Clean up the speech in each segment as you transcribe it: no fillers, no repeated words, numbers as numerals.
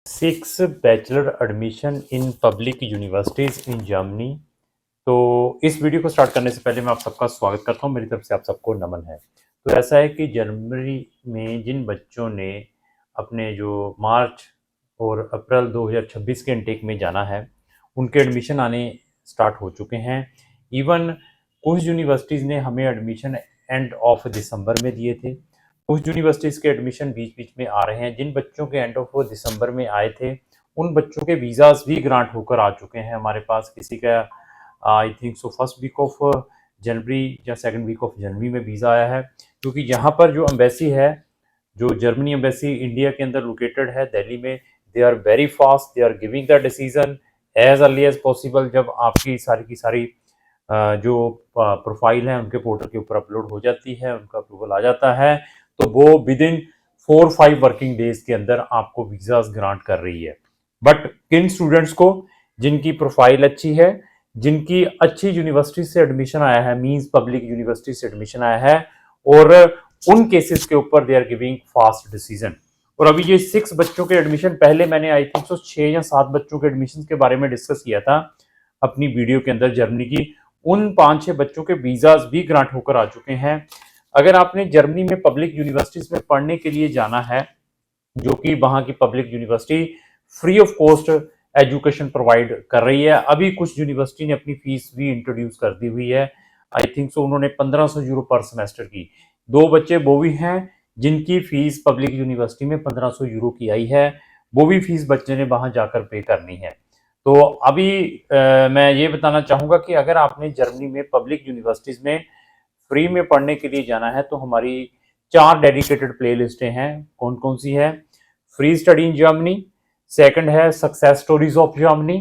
6 bachelor admission in public universities in Germany. तो इस video को स्टार्ट करने से पहले मैं आप सबका स्वागत करता हूं। मेरी तरफ से आप सबको नमन है। तो ऐसा है कि जर्मनी में जिन बच्चों ने अपने जो मार्च और अप्रैल 2026 के इनटेक में जाना है, उनके एडमिशन आने स्टार्ट हो चुके हैं। इवन कुछ यूनिवर्सिटीज़ ने हमें एडमिशन एंड ऑफ दिसंबर में दिए थे। कुछ यूनिवर्सिटीज़ के एडमिशन बीच बीच में आ रहे हैं। जिन बच्चों के एंड ऑफ दिसंबर में आए थे, उन बच्चों के वीज़ाज भी ग्रांट होकर आ चुके हैं हमारे पास। किसी का I think so first week of January या सेकंड वीक ऑफ जनवरी में वीज़ा आया है, क्योंकि यहाँ पर जो एम्बेसी है, जो जर्मनी एम्बेसी इंडिया के अंदर लोकेटेड है दिल्ली में, they are very fast, they are giving the decision as early as possible. जब आपकी सारी की सारी जो प्रोफाइल है उनके पोर्टल के ऊपर अपलोड हो जाती है, उनका अप्रूवल आ जाता है, तो वो विद इन 4-5 वर्किंग डेज के अंदर आपको वीज़ाज ग्रांट कर रही है। बट किन स्टूडेंट्स को, जिनकी प्रोफाइल अच्छी है, जिनकी अच्छी यूनिवर्सिटी से एडमिशन आया है, मींस पब्लिक यूनिवर्सिटी से एडमिशन आया है, और उन केसेस के ऊपर they are giving fast decision. और अभी ये 6 बच्चों के एडमिशन, पहले मैंने आई थिंक सो 6 या 7 बच्चों के एडमिशन के बारे में डिस्कस किया था अपनी वीडियो के अंदर जर्मनी की। उन 5-6 बच्चों के वीज़ाज भी ग्रांट होकर आ चुके हैं। अगर आपने जर्मनी में पब्लिक यूनिवर्सिटीज़ में पढ़ने के लिए जाना है, जो कि वहाँ की public university free of cost education provide कर रही है। अभी कुछ यूनिवर्सिटी ने अपनी फीस भी इंट्रोड्यूस कर दी हुई है। आई थिंक सो उन्होंने 1500 यूरो पर सेमेस्टर की। 2 बच्चे वो भी हैं जिनकी फीस पब्लिक यूनिवर्सिटी में 1500 यूरो की आई है। वो भी फीस बच्चे ने वहाँ जाकर पे करनी है। तो अभी मैं ये बताना चाहूँगा कि अगर आपने जर्मनी में पब्लिक यूनिवर्सिटीज़ में फ्री में पढ़ने के लिए जाना है, तो हमारी 4 डेडिकेटेड प्ले लिस्टें हैं। कौन कौन सी है? Free study in Germany, second है सक्सेस स्टोरीज ऑफ जर्मनी,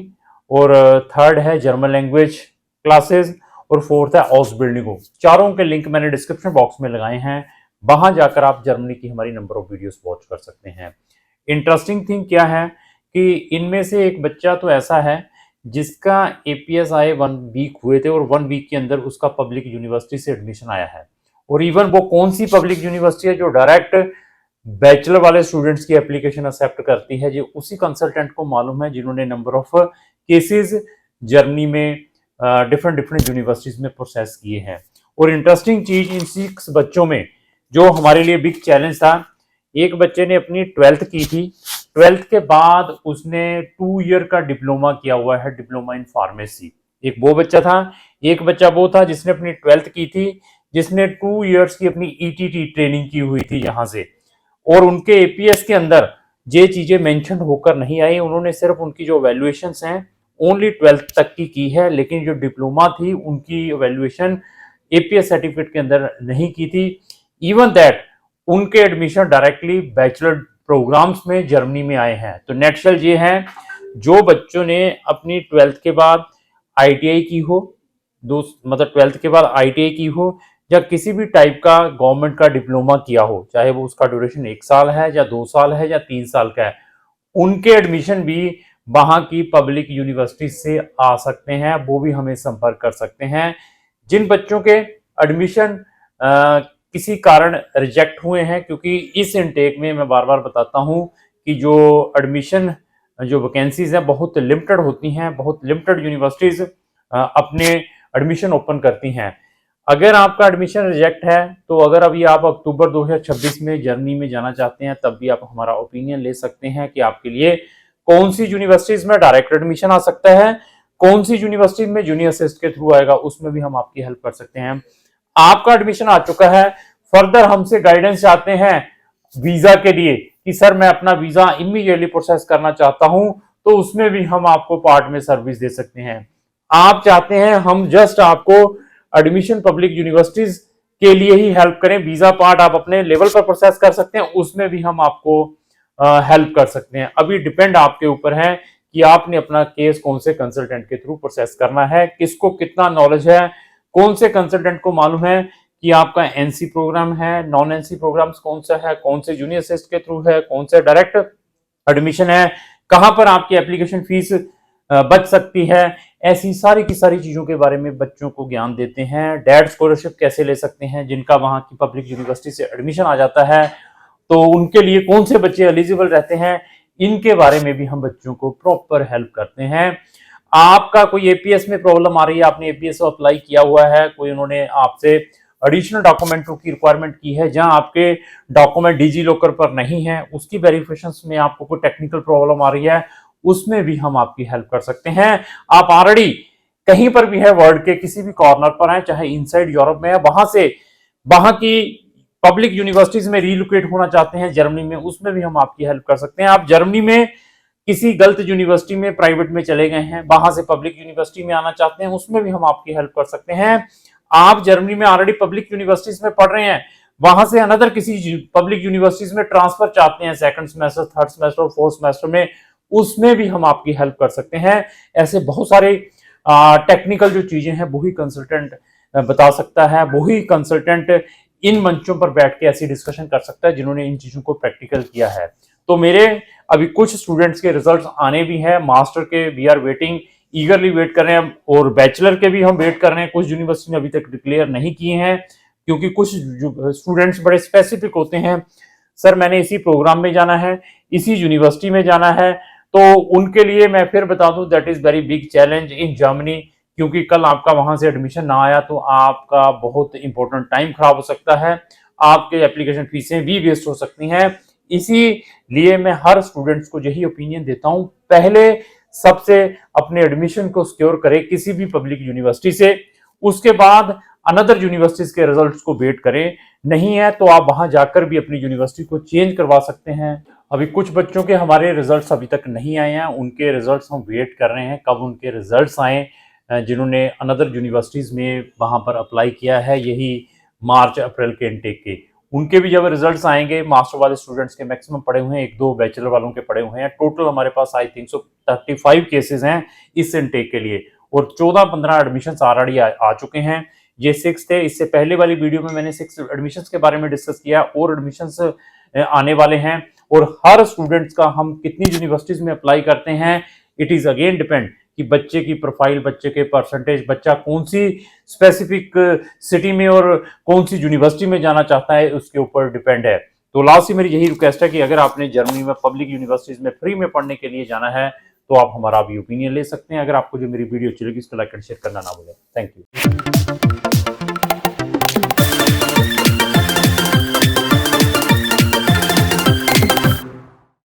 और थर्ड है जर्मन लैंग्वेज क्लासेस, और फोर्थ है ऑसबिल्डिंगो। चारों के लिंक मैंने डिस्क्रिप्शन बॉक्स में लगाए हैं। वहां जाकर आप जर्मनी की हमारी नंबर ऑफ वीडियोस वॉच कर सकते हैं। इंटरेस्टिंग थिंग क्या है कि इनमें से एक बच्चा तो ऐसा है जिसका एपीएस आए 1 वीक हुए थे, और 1 वीक के अंदर उसका पब्लिक यूनिवर्सिटी से एडमिशन आया है। और इवन वो कौन सी पब्लिक यूनिवर्सिटी है जो डायरेक्ट बैचलर वाले स्टूडेंट्स की एप्लीकेशन एक्सेप्ट करती है, जो उसी कंसल्टेंट को मालूम है जिन्होंने नंबर ऑफ केसेस जर्मनी में डिफरेंट डिफरेंट यूनिवर्सिटीज में प्रोसेस किए हैं। और इंटरेस्टिंग चीज, इन 6 बच्चों में जो हमारे लिए बिग चैलेंज था, एक बच्चे ने अपनी 12th की थी। 12th के बाद उसने 2 ईयर का डिप्लोमा किया हुआ है, डिप्लोमा इन फार्मेसी। एक वो बच्चा था। एक बच्चा वो था जिसने अपनी 12th की थी, जिसने 2 ईयर्स की अपनी ईटीटी ट्रेनिंग की हुई थी यहाँ से। और उनके एपीएस के अंदर ये चीजें मेंशन होकर नहीं आई। उन्होंने सिर्फ उनकी जो वैल्यूएशंस हैं ओनली 12th तक की है, लेकिन जो डिप्लोमा थी उनकी वैल्यूएशन एपीएस सर्टिफिकेट के अंदर नहीं की थी। इवन दैट उनके एडमिशन डायरेक्टली बैचलर प्रोग्राम्स में जर्मनी में आए हैं। तो नेटशल ये है, जो बच्चों ने अपनी 12th के बाद आईटीआई की हो, मतलब 12th के बाद आईटीआई की हो, या किसी भी टाइप का गवर्नमेंट का डिप्लोमा किया हो, चाहे वो उसका ड्यूरेशन 1 साल है या 2 साल है या 3 साल का है, उनके एडमिशन भी वहां की पब्लिक यूनिवर्सिटी से आ सकते हैं। वो भी हमें संपर्क कर सकते हैं। जिन बच्चों के एडमिशन किसी कारण रिजेक्ट हुए हैं, क्योंकि इस इनटेक में मैं बार बार बताता हूं कि जो एडमिशन जो वैकेंसीज हैं बहुत लिमिटेड होती हैं, बहुत लिमिटेड यूनिवर्सिटीज अपने एडमिशन ओपन करती हैं। अगर आपका एडमिशन रिजेक्ट है, तो अगर अभी आप अक्टूबर 2026 में जर्मनी में जाना चाहते हैं, तब भी आप हमारा ओपिनियन ले सकते हैं कि आपके लिए कौन सी यूनिवर्सिटीज में डायरेक्ट एडमिशन आ सकता है, कौन सी यूनिवर्सिटी में जूनियर असिस्ट के थ्रू आएगा, उसमें भी हम आपकी हेल्प कर सकते हैं। आपका एडमिशन आ चुका है, फर्दर हमसे गाइडेंस चाहते हैं वीजा के लिए कि सर मैं अपना वीजा इमीडिएटली प्रोसेस करना चाहता हूं, तो उसमें भी हम आपको पार्ट में सर्विस दे सकते हैं। आप चाहते हैं हम जस्ट आपको एडमिशन पब्लिक यूनिवर्सिटीज के लिए ही हेल्प करें, वीजा पार्ट आप अपने लेवल पर प्रोसेस कर सकते हैं, उसमें भी हम आपको हेल्प कर सकते हैं। अभी डिपेंड आपके ऊपर है कि आपने अपना केस कौन से कंसल्टेंट के थ्रू प्रोसेस करना है, किसको कितना नॉलेज है, कौन से कंसल्टेंट को मालूम है कि आपका एनसी प्रोग्राम है, नॉन एनसी प्रोग्राम्स कौन सा है, कौन से जूनियर असिस्ट के थ्रू है, कौन से डायरेक्ट एडमिशन है, कहां पर आपकी एप्लीकेशन फीस बच सकती है। ऐसी सारी की सारी चीजों के बारे में बच्चों को ज्ञान देते हैं। डैड स्कॉलरशिप कैसे ले सकते हैं, जिनका वहां की पब्लिक यूनिवर्सिटी से एडमिशन आ जाता है, तो उनके लिए कौन से बच्चे एलिजिबल रहते हैं, इनके बारे में भी हम बच्चों को प्रॉपर हेल्प करते हैं। आपका कोई एपीएस में प्रॉब्लम आ रही है, आपने एपीएस अप्लाई किया हुआ है, कोई उन्होंने आपसे एडिशनल डॉक्यूमेंटों की रिक्वायरमेंट की है, जहां आपके डॉक्यूमेंट डिजी लॉकर पर नहीं है, उसकी वेरिफिकेशन में आपको कोई टेक्निकल प्रॉब्लम आ रही है, उसमें भी हम आपकी हेल्प कर सकते हैं। आप ऑलरेडी कहीं पर भी है वर्ल्ड के किसी भी कॉर्नर पर है, चाहे इनसाइड यूरोप में है, वहां की पब्लिक यूनिवर्सिटीज में रीलोकेट होना चाहते हैं जर्मनी में, उसमें भी हम आपकी हेल्प कर सकते हैं। आप जर्मनी में किसी गलत यूनिवर्सिटी में प्राइवेट में चले गए हैं, वहां से पब्लिक यूनिवर्सिटी में आना चाहते हैं, उसमें भी हम आपकी हेल्प कर सकते हैं। आप जर्मनी में ऑलरेडी पब्लिक यूनिवर्सिटीज में पढ़ रहे हैं, वहां से अनदर किसी पब्लिक यूनिवर्सिटीज में ट्रांसफर चाहते हैं सेकंड सेमेस्टर, थर्ड सेमेस्टर और फोर्थ सेमेस्टर में, उसमें भी हम आपकी हेल्प कर सकते हैं। ऐसे बहुत सारे टेक्निकल जो चीजें हैं वही कंसल्टेंट बता सकता है, वही कंसल्टेंट इन मंचों पर बैठ के ऐसी डिस्कशन कर सकता है जिन्होंने इन चीजों को प्रैक्टिकल किया है। तो मेरे अभी कुछ स्टूडेंट्स के रिजल्ट्स आने भी हैं, मास्टर के we are waiting, eagerly wait कर रहे हैं, और बैचलर के भी हम वेट कर रहे हैं। कुछ यूनिवर्सिटी ने अभी तक डिक्लेयर नहीं किए हैं, क्योंकि कुछ स्टूडेंट्स बड़े स्पेसिफिक होते हैं, सर मैंने इसी प्रोग्राम में जाना है, इसी यूनिवर्सिटी में जाना है, तो उनके लिए मैं फिर बता दूं that is very big challenge in Germany, क्योंकि कल आपका वहां से एडमिशन ना आया तो आपका बहुत इंपॉर्टेंट टाइम खराब हो सकता है, आपके एप्लीकेशन फीसें भी वेस्ट हो सकती हैं। इसीलिए मैं हर स्टूडेंट्स को यही ओपिनियन देता हूं, पहले सबसे अपने एडमिशन को सिक्योर करें किसी भी पब्लिक यूनिवर्सिटी से, उसके बाद अनदर यूनिवर्सिटीज के रिजल्ट्स को वेट करें। नहीं है तो आप वहां जाकर भी अपनी यूनिवर्सिटी को चेंज करवा सकते हैं। अभी कुछ बच्चों के हमारे रिजल्ट्स अभी तक नहीं आए हैं, उनके रिजल्ट्स हम वेट कर रहे हैं कब उनके रिजल्ट्स आए, जिन्होंने अनदर यूनिवर्सिटीज में वहां पर अप्लाई किया है, यही मार्च अप्रैल के इनटेक के, उनके भी जब रिजल्ट्स आएंगे, मास्टर वाले स्टूडेंट्स के मैक्सिमम पड़े हुए हैं, 1-2 बैचलर वालों के पड़े हुए हैं, टोटल हमारे पास आई थिंक 35 केसेस हैं इस इनटेक के लिए, और 14-15 एडमिशंस ऑलरेडी आ चुके हैं। ये 6 थे, इससे पहले वाली वीडियो में मैंने 6 एडमिशंस के बारे में डिस्कस किया, और एडमिशंस आने वाले हैं। और हर स्टूडेंट्स का हम कितनी यूनिवर्सिटीज में अप्लाई करते हैं, इट इज अगेन डिपेंड कि बच्चे की प्रोफाइल, बच्चे के परसेंटेज, बच्चा कौन सी स्पेसिफिक सिटी में और कौन सी यूनिवर्सिटी में जाना चाहता है, उसके ऊपर डिपेंड है। तो लास्ट ही मेरी यही रिक्वेस्ट है कि अगर आपने जर्मनी में पब्लिक यूनिवर्सिटीज में फ्री में पढ़ने के लिए जाना है तो आप हमारा भी ओपिनियन ले सकते हैं। अगर आपको जो मेरी वीडियो अच्छी लगी उसको लाइक एंड शेयर करना ना भूलें। Thank you.